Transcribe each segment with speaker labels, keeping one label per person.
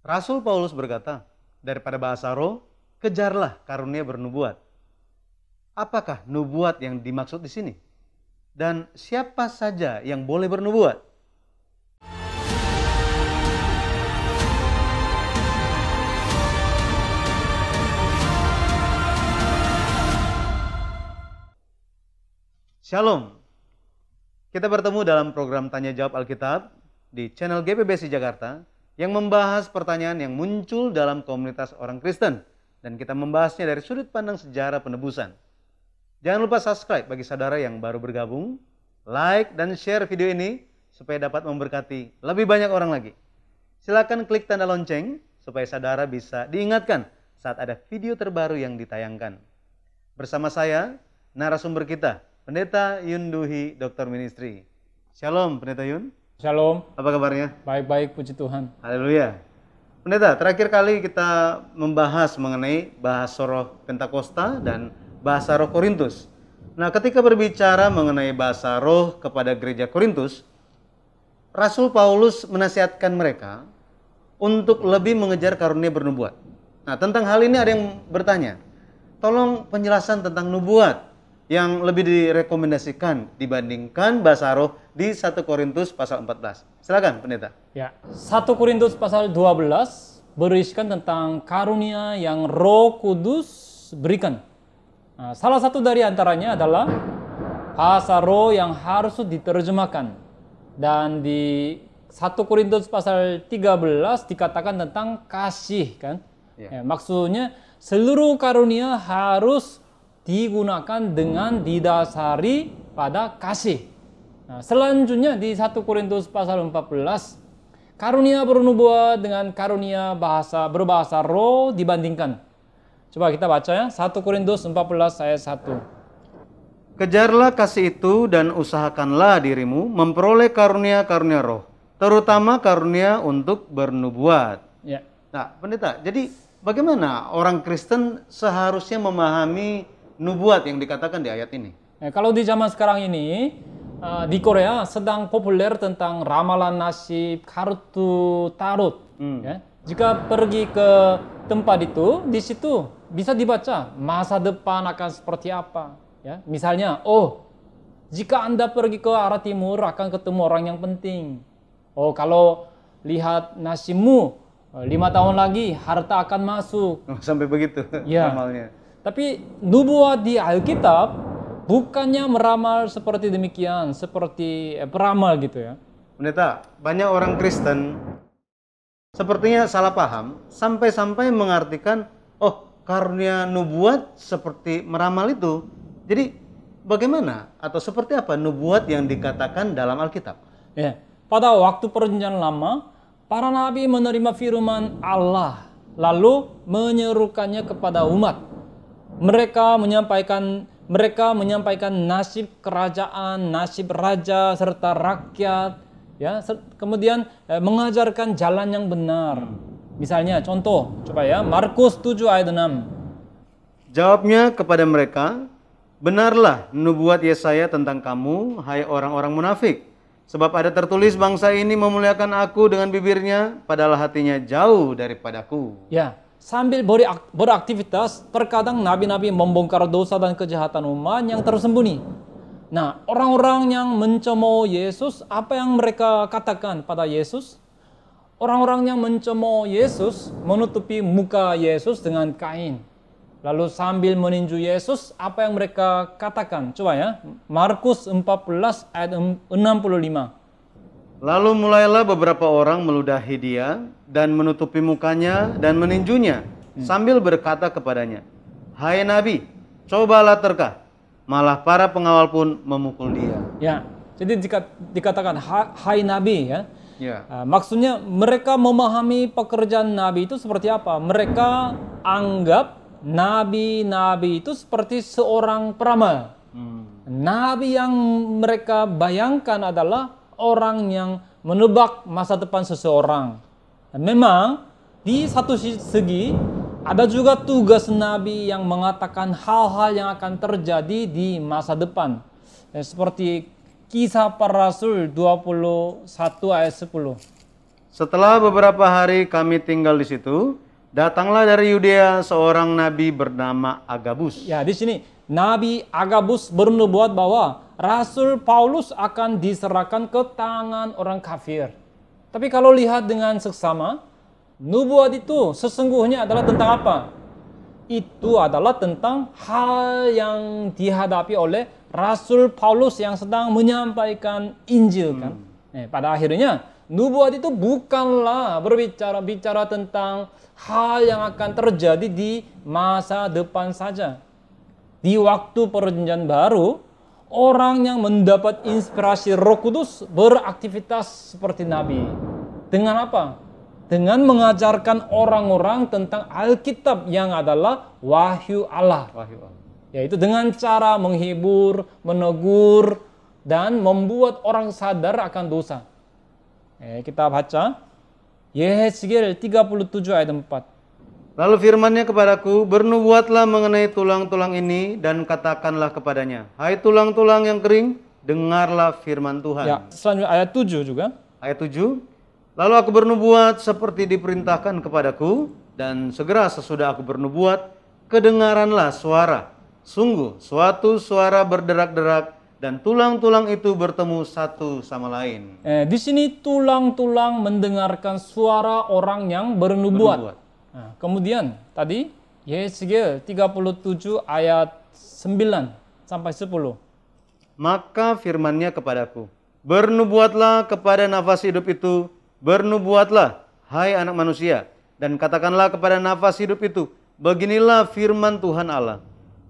Speaker 1: Rasul Paulus berkata, daripada bahasa roh, kejarlah karunia bernubuat. Apakah nubuat yang dimaksud di sini? Dan siapa saja yang boleh bernubuat? Shalom. Kita bertemu dalam program Tanya Jawab Alkitab di channel GPBC Jakarta yang membahas pertanyaan yang muncul dalam komunitas orang Kristen, dan kita membahasnya dari sudut pandang sejarah penebusan. Jangan lupa subscribe bagi saudara yang baru bergabung, like dan share video ini supaya dapat memberkati lebih banyak orang lagi. Silakan klik tanda lonceng supaya saudara bisa diingatkan saat ada video terbaru yang ditayangkan. Bersama saya, narasumber kita, Pendeta Yun Duhi, Doktor Ministry. Shalom, Pendeta Yun.
Speaker 2: Shalom.
Speaker 1: Apa kabarnya?
Speaker 2: Baik-baik, puji Tuhan.
Speaker 1: Haleluya. Pendeta, terakhir kali kita membahas mengenai bahasa roh Pentakosta dan bahasa roh Korintus. Nah, ketika berbicara mengenai bahasa roh kepada gereja Korintus, Rasul Paulus menasihatkan mereka untuk lebih mengejar karunia bernubuat. Nah, tentang hal ini ada yang bertanya, tolong penjelasan tentang nubuat yang lebih direkomendasikan dibandingkan bahasa roh di 1 Korintus pasal 14. Silakan, Pendeta.
Speaker 2: Ya, 1 Korintus pasal 12 berisikan tentang karunia yang Roh Kudus berikan. Nah, salah satu dari antaranya adalah bahasa roh yang harus diterjemahkan. Dan di 1 Korintus pasal 13 dikatakan tentang kasih, kan? Ya, maksudnya seluruh karunia harus digunakan dengan didasari pada kasih. Nah, selanjutnya di 1 Korintus pasal 14, karunia bernubuat dengan karunia berbahasa roh dibandingkan. Coba kita baca ya, 1 Korintus 14 ayat 1.
Speaker 1: Kejarlah kasih itu dan usahakanlah dirimu memperoleh karunia-karunia roh, terutama karunia untuk bernubuat.
Speaker 2: Ya.
Speaker 1: Nah, Pendeta, jadi bagaimana orang Kristen seharusnya memahami nubuat yang dikatakan di ayat ini?
Speaker 2: Kalau di zaman sekarang ini, di Korea sedang populer tentang ramalan nasib, kartu tarot. Ya. Jika pergi ke tempat itu, di situ bisa dibaca masa depan akan seperti apa. Ya. Misalnya, jika Anda pergi ke arah timur akan ketemu orang yang penting. Kalau lihat nasibmu, 5 tahun lagi harta akan masuk.
Speaker 1: Sampai begitu
Speaker 2: ya.
Speaker 1: Ramalnya.
Speaker 2: Tapi nubuat di Alkitab bukannya meramal seperti demikian, seperti peramal gitu ya.
Speaker 1: Pendeta, banyak orang Kristen sepertinya salah paham sampai-sampai mengartikan, karunia nubuat seperti meramal itu. Jadi bagaimana atau seperti apa nubuat yang dikatakan dalam Alkitab?
Speaker 2: Ya, pada waktu Perjanjian Lama, para nabi menerima firman Allah lalu menyerukannya kepada umat. Mereka menyampaikan nasib kerajaan, nasib raja serta rakyat, ya. Kemudian mengajarkan jalan yang benar. Misalnya contoh, coba ya, Markus 7 ayat 6.
Speaker 1: Jawabnya kepada mereka, benarlah nubuat Yesaya tentang kamu, hai orang-orang munafik. Sebab ada tertulis bangsa ini memuliakan aku dengan bibirnya, padahal hatinya jauh daripadaku.
Speaker 2: Ya. Sambil beraktivitas, terkadang nabi-nabi membongkar dosa dan kejahatan umat yang tersembunyi. Nah, orang-orang yang mencemooh Yesus, apa yang mereka katakan pada Yesus? Orang-orang yang mencemooh Yesus menutupi muka Yesus dengan kain. Lalu sambil meninju Yesus, apa yang mereka katakan? Coba ya, Markus 14 ayat 65.
Speaker 1: Lalu mulailah beberapa orang meludahi dia dan menutupi mukanya dan meninjunya sambil berkata kepadanya, hai Nabi, cobalah terka. Malah para pengawal pun memukul dia.
Speaker 2: Ya, jadi dikatakan hai Nabi ya.
Speaker 1: Ya.
Speaker 2: Maksudnya mereka memahami pekerjaan Nabi itu seperti apa. Mereka anggap Nabi itu seperti seorang peramal. Nabi yang mereka bayangkan adalah orang yang menebak masa depan seseorang. Memang di satu segi ada juga tugas Nabi yang mengatakan hal-hal yang akan terjadi di masa depan. Seperti Kisah Para Rasul 21 ayat 10.
Speaker 1: Setelah beberapa hari kami tinggal di situ, datanglah dari Yudea seorang nabi bernama Agabus.
Speaker 2: Ya, di sini Nabi Agabus bernubuat bahwa Rasul Paulus akan diserahkan ke tangan orang kafir. Tapi kalau lihat dengan seksama, nubuat itu sesungguhnya adalah tentang apa? Itu adalah tentang hal yang dihadapi oleh Rasul Paulus yang sedang menyampaikan Injil kan. Pada akhirnya nubuat itu bukanlah bicara tentang hal yang akan terjadi di masa depan saja. Di waktu perjanjian baru, orang yang mendapat inspirasi Roh Kudus beraktivitas seperti nabi. Dengan apa? Dengan mengajarkan orang-orang tentang Alkitab yang adalah wahyu Allah. Yaitu dengan cara menghibur, menegur, dan membuat orang sadar akan dosa. Kita baca Yehezkiel 37 ayat 4.
Speaker 1: Lalu firman-Nya kepadaku, bernubuatlah mengenai tulang-tulang ini dan katakanlah kepadanya, hai tulang-tulang yang kering, dengarlah firman Tuhan.
Speaker 2: Ya, selanjutnya ayat 7 juga.
Speaker 1: Ayat 7. Lalu aku bernubuat seperti diperintahkan kepadaku, dan segera sesudah aku bernubuat, kedengaranlah suara. Sungguh, suatu suara berderak-derak, dan tulang-tulang itu bertemu satu sama lain.
Speaker 2: Di sini tulang-tulang mendengarkan suara orang yang bernubuat. Nah, kemudian tadi Yehezkiel 37 ayat 9 sampai 10.
Speaker 1: Maka firman-Nya kepadaku, bernubuatlah kepada nafas hidup itu, bernubuatlah, hai anak manusia, dan katakanlah kepada nafas hidup itu, beginilah firman Tuhan Allah.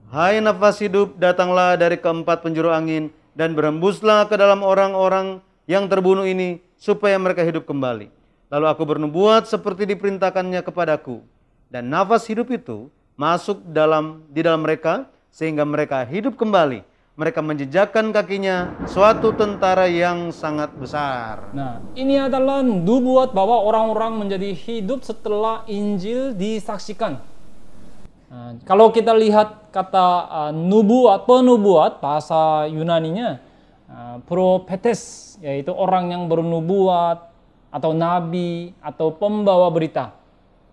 Speaker 1: Hai nafas hidup, datanglah dari keempat penjuru angin, dan berembuslah ke dalam orang-orang yang terbunuh ini, supaya mereka hidup kembali. Lalu aku bernubuat seperti diperintahkannya kepadaku, dan nafas hidup itu masuk di dalam mereka, sehingga mereka hidup kembali. Mereka menjejakkan kakinya suatu tentara yang sangat besar.
Speaker 2: Nah, ini adalah nubuat bahwa orang-orang menjadi hidup setelah Injil disaksikan. Nah, kalau kita lihat kata penubuat, bahasa Yunaninya prophetes, yaitu orang yang bernubuat, atau nabi, atau pembawa berita.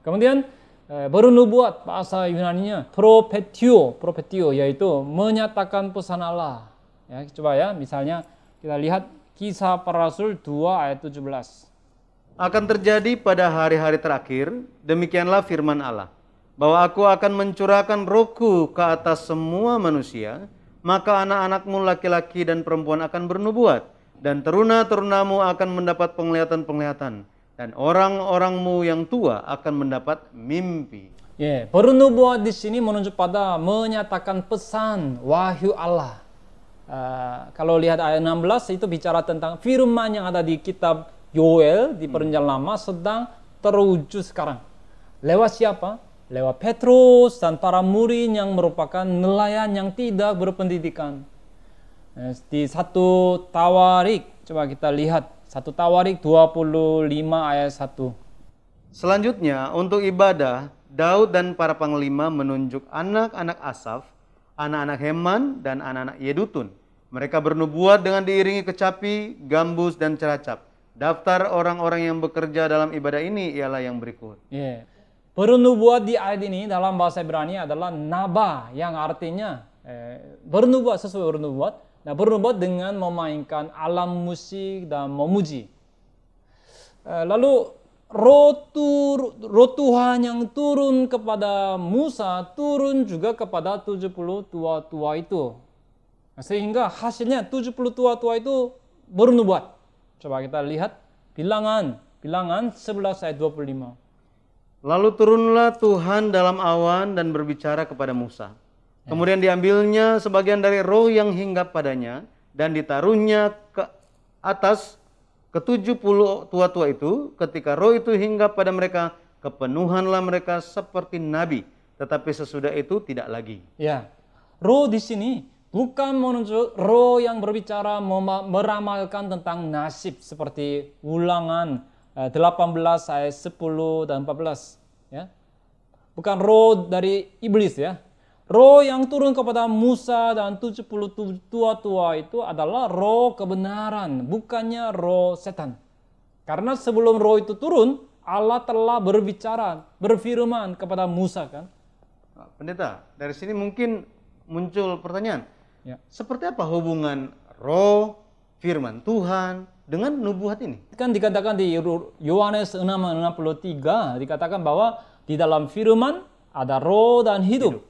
Speaker 2: Kemudian bernubuat, bahasa Yunaninya prophetio, yaitu menyatakan pesan Allah. Ya, coba ya, misalnya kita lihat Kisah Para Rasul 2 ayat 17.
Speaker 1: Akan terjadi pada hari-hari terakhir, demikianlah firman Allah, bahwa aku akan mencurahkan rohku ke atas semua manusia, maka anak-anakmu laki-laki dan perempuan akan bernubuat, dan teruna-terunamu akan mendapat penglihatan-penglihatan, dan orang-orangmu yang tua akan mendapat mimpi.
Speaker 2: Bernubuat di sini menunjuk pada menyatakan pesan wahyu Allah. Kalau lihat ayat 16 itu bicara tentang firman yang ada di kitab Yoel di Perjanjian Lama sedang terwujud sekarang. Lewat siapa? Lewat Petrus dan para murid yang merupakan nelayan yang tidak berpendidikan. Di 1 Tawarik, coba kita lihat 1 Tawarik 25 ayat 1.
Speaker 1: Selanjutnya, untuk ibadah, Daud dan para panglima menunjuk anak-anak Asaf, anak-anak Heman, dan anak-anak Yedutun. Mereka bernubuat dengan diiringi kecapi, gambus, dan ceracap. Daftar orang-orang yang bekerja dalam ibadah ini ialah yang berikut.
Speaker 2: Bernubuat di ayat ini dalam bahasa Ibrani adalah naba, yang artinya bernubuat sesuai bernubuat. Nah, bernubuat dengan memainkan alam musik dan memuji. Lalu roh Tuhan yang turun kepada Musa turun juga kepada 70 tua-tua itu. Sehingga hasilnya 70 tua-tua itu bernubuat. Coba kita lihat bilangan 11 ayat 25.
Speaker 1: Lalu turunlah Tuhan dalam awan dan berbicara kepada Musa. Kemudian diambilnya sebagian dari roh yang hinggap padanya dan ditaruhnya ke atas ke-70 tua-tua itu. Ketika roh itu hinggap pada mereka, kepenuhanlah mereka seperti nabi, tetapi sesudah itu tidak lagi.
Speaker 2: Roh di sini bukan menunjuk roh yang berbicara meramalkan tentang nasib seperti Ulangan 18 ayat 10 dan 14. Bukan roh dari iblis ya. Roh yang turun kepada Musa dan 70 tua-tua itu adalah roh kebenaran, bukannya roh setan. Karena sebelum roh itu turun, Allah telah berbicara, berfirman kepada Musa kan.
Speaker 1: Nah, pendeta, dari sini mungkin muncul pertanyaan.
Speaker 2: Ya.
Speaker 1: Seperti apa hubungan roh, firman Tuhan dengan nubuat ini?
Speaker 2: Kan dikatakan di Yohanes 6:63 dikatakan bahwa di dalam firman ada roh dan hidup.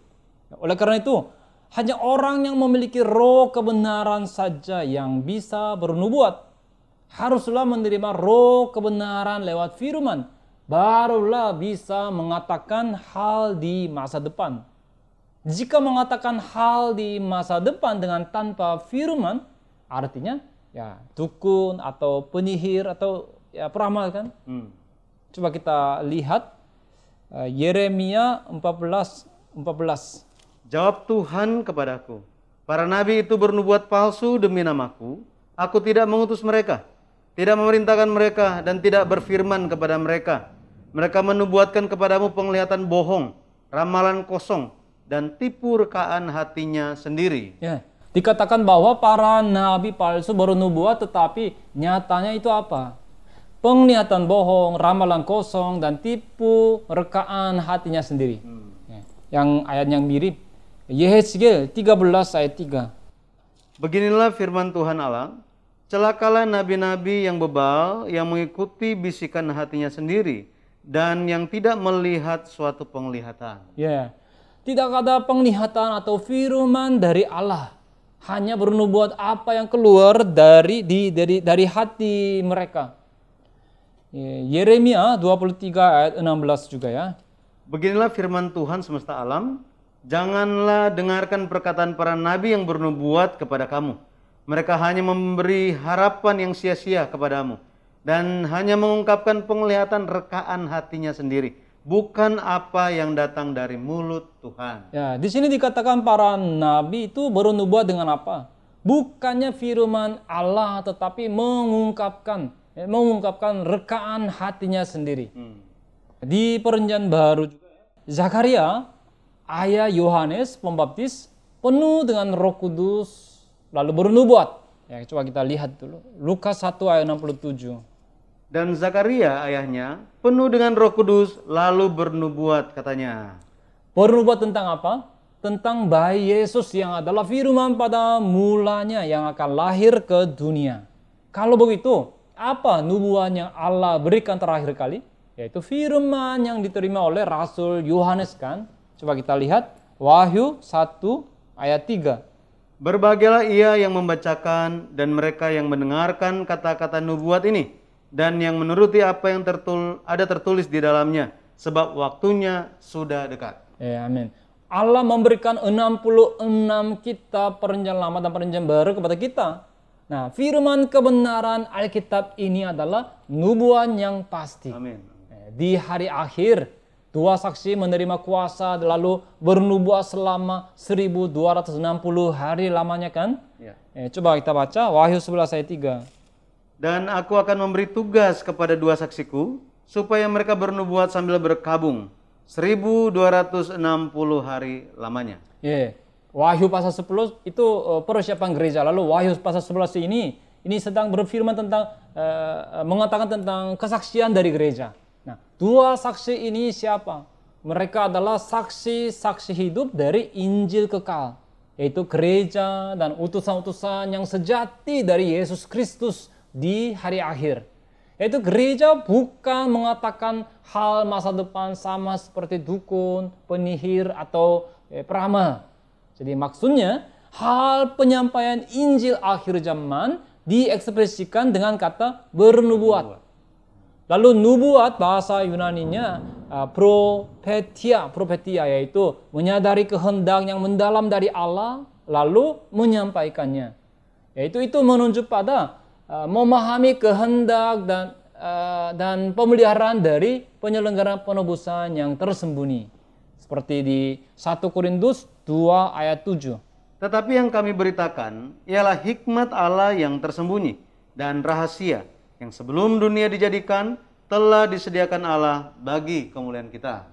Speaker 2: Oleh karena itu, hanya orang yang memiliki roh kebenaran saja yang bisa bernubuat. Haruslah menerima roh kebenaran lewat firman. Barulah bisa mengatakan hal di masa depan. Jika mengatakan hal di masa depan dengan tanpa firman, artinya ya dukun atau penyihir atau ya peramal kan. Coba kita lihat Yeremia 14:14.
Speaker 1: Jawab Tuhan kepadaku, para nabi itu bernubuat palsu demi namaku. Aku tidak mengutus mereka, tidak memerintahkan mereka, dan tidak berfirman kepada mereka. Mereka menubuatkan kepadamu penglihatan bohong, ramalan kosong, dan tipu rekaan hatinya sendiri.
Speaker 2: Ya, dikatakan bahwa para nabi palsu bernubuat, tetapi nyatanya itu apa? Penglihatan bohong, ramalan kosong, dan tipu rekaan hatinya sendiri. Ya, yang ayat yang mirip, Yehezkiel 13 ayat 3.
Speaker 1: Beginilah firman Tuhan Allah, celakalah nabi-nabi yang bebal, yang mengikuti bisikan hatinya sendiri, dan yang tidak melihat suatu penglihatan.
Speaker 2: Ya, tidak ada penglihatan atau firman dari Allah. Hanya bernubuat apa yang keluar dari hati mereka. Yeremia 23 ayat 16 juga ya.
Speaker 1: Beginilah firman Tuhan semesta alam, janganlah dengarkan perkataan para nabi yang bernubuat kepada kamu. Mereka hanya memberi harapan yang sia-sia kepadamu, dan hanya mengungkapkan penglihatan rekaan hatinya sendiri, bukan apa yang datang dari mulut Tuhan.
Speaker 2: Ya, di sini dikatakan para nabi itu bernubuat dengan apa? Bukannya firman Allah, tetapi mengungkapkan rekaan hatinya sendiri. Di Perjanjian Baru juga, Zakaria, ayah Yohanes Pembaptis, penuh dengan Roh Kudus, lalu bernubuat. Ya, coba kita lihat dulu. Lukas 1 ayat 67.
Speaker 1: Dan Zakaria ayahnya penuh dengan Roh Kudus lalu bernubuat, katanya.
Speaker 2: Bernubuat tentang apa? Tentang bayi Yesus yang adalah firman pada mulanya yang akan lahir ke dunia. Kalau begitu, apa nubuat yang Allah berikan terakhir kali? Yaitu firman yang diterima oleh Rasul Yohanes kan? Coba kita lihat Wahyu 1 ayat 3.
Speaker 1: Berbahagialah ia yang membacakan dan mereka yang mendengarkan kata-kata nubuat ini, dan yang menuruti apa yang ada tertulis di dalamnya, sebab waktunya sudah dekat.
Speaker 2: Ya, amin. Allah memberikan 66 kitab Perjanjian Lama dan Perjanjian Baru kepada kita. Nah, firman kebenaran Alkitab ini adalah nubuat yang pasti.
Speaker 1: Amin.
Speaker 2: Di hari akhir, dua saksi menerima kuasa lalu bernubuat selama 1260 hari lamanya kan?
Speaker 1: Ya.
Speaker 2: Coba kita baca Wahyu 11 ayat 3.
Speaker 1: Dan aku akan memberi tugas kepada dua saksiku, supaya mereka bernubuat sambil berkabung 1260 hari lamanya.
Speaker 2: Wahyu pasal 10 itu persiapan gereja. Lalu Wahyu pasal 11 ini sedang berfirman tentang mengatakan tentang kesaksian dari gereja. Nah, dua saksi ini siapa? Mereka adalah saksi-saksi hidup dari Injil kekal, yaitu gereja dan utusan-utusan yang sejati dari Yesus Kristus di hari akhir. Yaitu gereja bukan mengatakan hal masa depan sama seperti dukun, penyihir, atau peramal. Jadi maksudnya hal penyampaian Injil akhir zaman diekspresikan dengan kata bernubuat. Lalu nubuat bahasa Yunaninya profetia, yaitu menyadari kehendak yang mendalam dari Allah lalu menyampaikannya. Yaitu itu menunjuk pada memahami kehendak dan pemeliharaan dari penyelenggaraan penebusan yang tersembunyi. Seperti di 1 Korintus 2 ayat 7.
Speaker 1: Tetapi yang kami beritakan ialah hikmat Allah yang tersembunyi dan rahasia yang sebelum dunia dijadikan telah disediakan Allah bagi kemuliaan kita.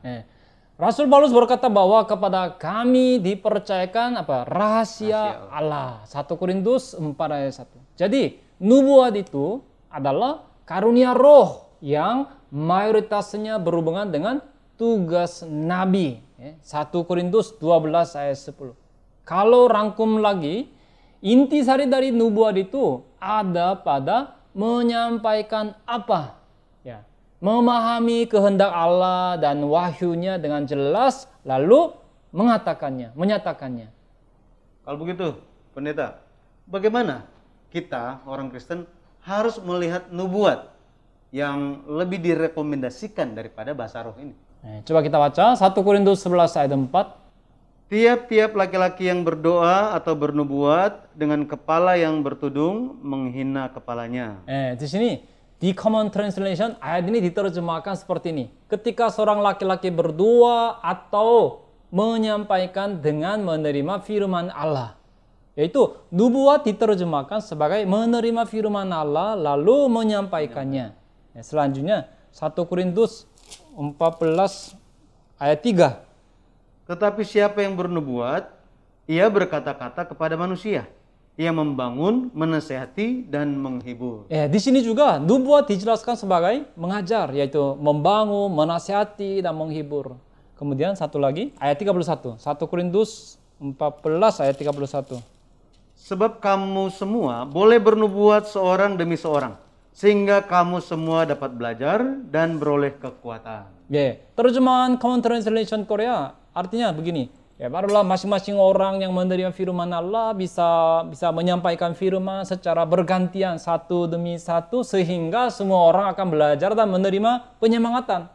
Speaker 2: Rasul Paulus berkata bahwa kepada kami dipercayakan rahasia Allah. 1 Korintus 4 ayat 1. Jadi nubuat itu adalah karunia roh yang mayoritasnya berhubungan dengan tugas nabi. 1 Korintus 12 ayat 10. Kalau rangkum lagi, intisari dari nubuat itu ada pada menyampaikan apa? Ya, memahami kehendak Allah dan wahyunya dengan jelas, lalu menyatakannya.
Speaker 1: Kalau begitu, pendeta, bagaimana kita orang Kristen harus melihat nubuat yang lebih direkomendasikan daripada bahasa roh ini?
Speaker 2: Coba kita baca 1 Korintus 11 ayat 4.
Speaker 1: Tiap-tiap laki-laki yang berdoa atau bernubuat dengan kepala yang bertudung menghina kepalanya.
Speaker 2: Di sini di Common Translation ayat ini diterjemahkan seperti ini. Ketika seorang laki-laki berdoa atau menyampaikan dengan menerima firman Allah. Yaitu nubuat diterjemahkan sebagai menerima firman Allah lalu menyampaikannya. Selanjutnya 1 Korintus 14 ayat 3.
Speaker 1: Tetapi siapa yang bernubuat, ia berkata-kata kepada manusia. Ia membangun, menasehati, dan menghibur.
Speaker 2: Di sini juga nubuat dijelaskan sebagai mengajar, yaitu membangun, menasehati, dan menghibur. Kemudian satu lagi, ayat 31. 1 Korintus 14 ayat 31.
Speaker 1: Sebab kamu semua boleh bernubuat seorang demi seorang, sehingga kamu semua dapat belajar dan beroleh kekuatan.
Speaker 2: Terjemahan Common Translation Korea artinya begini. Barulah masing-masing orang yang menerima firman Allah bisa menyampaikan firman secara bergantian satu demi satu sehingga semua orang akan belajar dan menerima penyemangatan.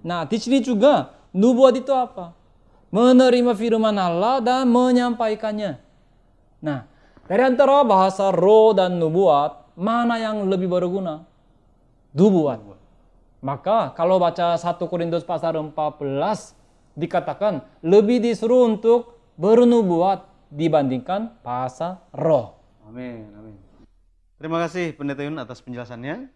Speaker 2: Nah, di sini juga nubuat itu apa? Menerima firman Allah dan menyampaikannya. Nah, dari antara bahasa roh dan nubuat, mana yang lebih berguna? Nubuat. Maka kalau baca 1 Korintus pasal 14 dikatakan lebih disuruh untuk bernubuat dibandingkan bahasa roh.
Speaker 1: Amin, amin. Terima kasih Pendeta Yun atas penjelasannya.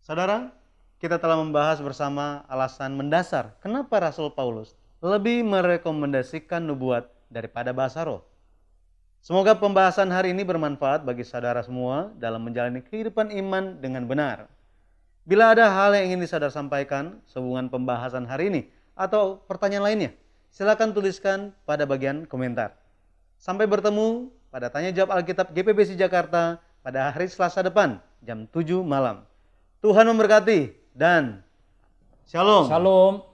Speaker 1: Saudara, kita telah membahas bersama alasan mendasar kenapa Rasul Paulus lebih merekomendasikan nubuat daripada bahasa roh. Semoga pembahasan hari ini bermanfaat bagi saudara semua dalam menjalani kehidupan iman dengan benar. Bila ada hal yang ingin saudara sampaikan sehubungan pembahasan hari ini atau pertanyaan lainnya, silakan tuliskan pada bagian komentar. Sampai bertemu pada Tanya Jawab Alkitab GPBC Jakarta pada hari Selasa depan jam 7 malam. Tuhan memberkati dan Shalom.
Speaker 2: Shalom.